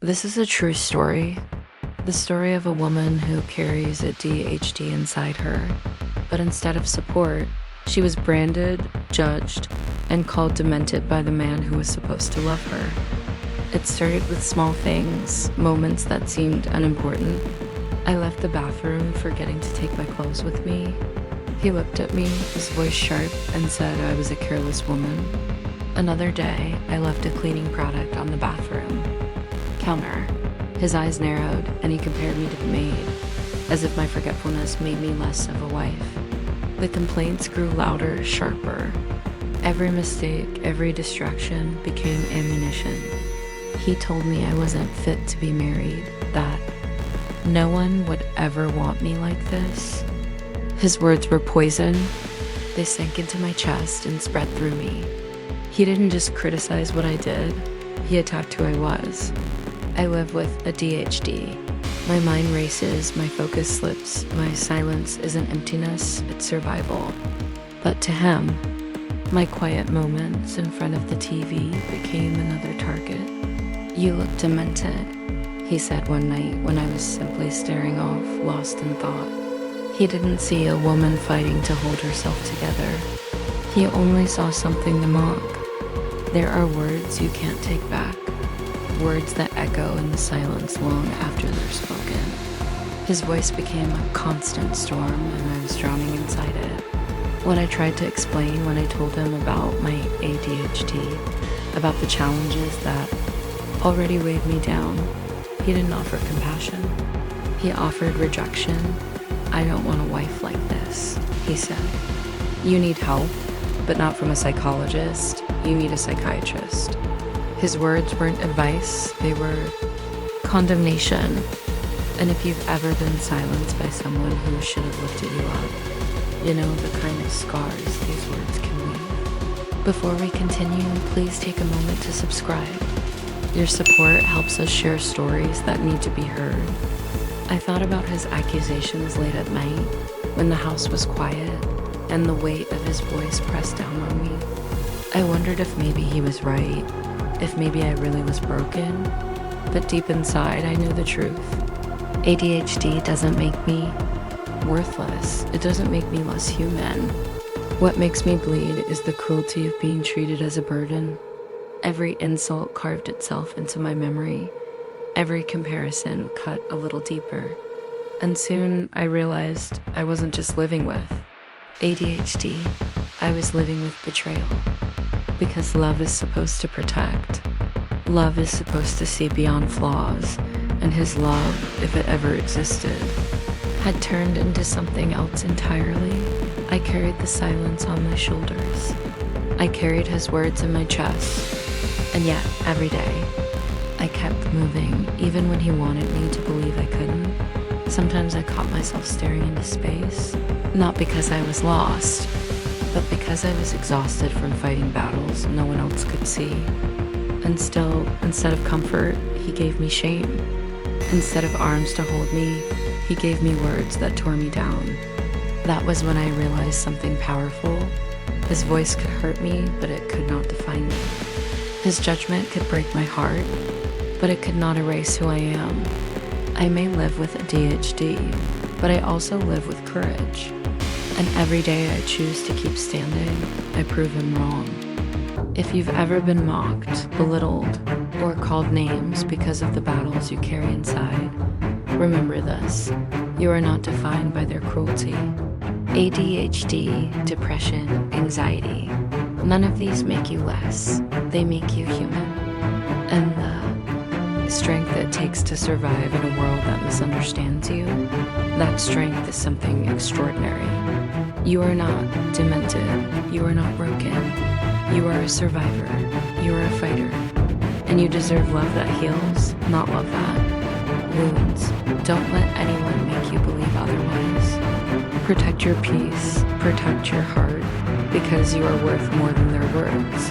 This is a true story. The story of a woman who carries ADHD inside her, but instead of support, she was branded, judged, and called demented by the man who was supposed to love her. It started with small things, moments that seemed unimportant. I left the bathroom forgetting to take my clothes with me. He looked at me, his voice sharp, and said I was a careless woman. Another day, I left a cleaning product on the bathroom counter. His eyes narrowed, and he compared me to the maid, as if my forgetfulness made me less of a wife. The complaints grew louder, sharper. Every mistake, every distraction became ammunition. He told me I wasn't fit to be married, that no one would ever want me like this. His words were poison. They sank into my chest and spread through me. He didn't just criticize what I did, he attacked who I was. I live with ADHD. My mind races, my focus slips, my silence isn't emptiness, it's survival. But to him, my quiet moments in front of the TV became another target. "You look demented," he said one night when I was simply staring off, lost in thought. He didn't see a woman fighting to hold herself together. He only saw something to mock. There are words you can't take back. Words that echo in the silence long after they're spoken. His voice became a constant storm, and I was drowning inside it. When I tried to explain, when I told him about my ADHD, about the challenges that already weighed me down, he didn't offer compassion. He offered rejection. "I don't want a wife like this," he said. "You need help, but not from a psychologist. You need a psychiatrist." His words weren't advice, they were condemnation. And if you've ever been silenced by someone who should have lifted you up, you know the kind of scars these words can leave. Before we continue, please take a moment to subscribe. Your support helps us share stories that need to be heard. I thought about his accusations late at night, when the house was quiet, and the weight of his voice pressed down on me. I wondered if maybe he was right, if maybe I really was broken, but deep inside I knew the truth. ADHD doesn't make me worthless. It doesn't make me less human. What makes me bleed is the cruelty of being treated as a burden. Every insult carved itself into my memory. Every comparison cut a little deeper. And soon I realized I wasn't just living with ADHD, I was living with betrayal. Because love is supposed to protect. Love is supposed to see beyond flaws, and his love, if it ever existed, had turned into something else entirely. I carried the silence on my shoulders. I carried his words in my chest. And yet, every day, I kept moving, even when he wanted me to believe I couldn't. Sometimes I caught myself staring into space, not because I was lost, but because I was exhausted from fighting battles no one else could see. And still, instead of comfort, he gave me shame. Instead of arms to hold me, he gave me words that tore me down. That was when I realized something powerful. His voice could hurt me, but it could not define me. His judgment could break my heart, but it could not erase who I am. I may live with ADHD, but I also live with courage. And every day I choose to keep standing, I prove him wrong. If you've ever been mocked, belittled, or called names because of the battles you carry inside, remember this: you are not defined by their cruelty. ADHD, depression, anxiety, none of these make you less. They make you human. And the strength it takes to survive in a world that misunderstands you, that strength is something extraordinary. You are not demented. You are not broken. You are a survivor. You are a fighter. And you deserve love that heals, not love that wounds. Don't let anyone make you believe otherwise. Protect your peace. Protect your heart, because you are worth more than their words.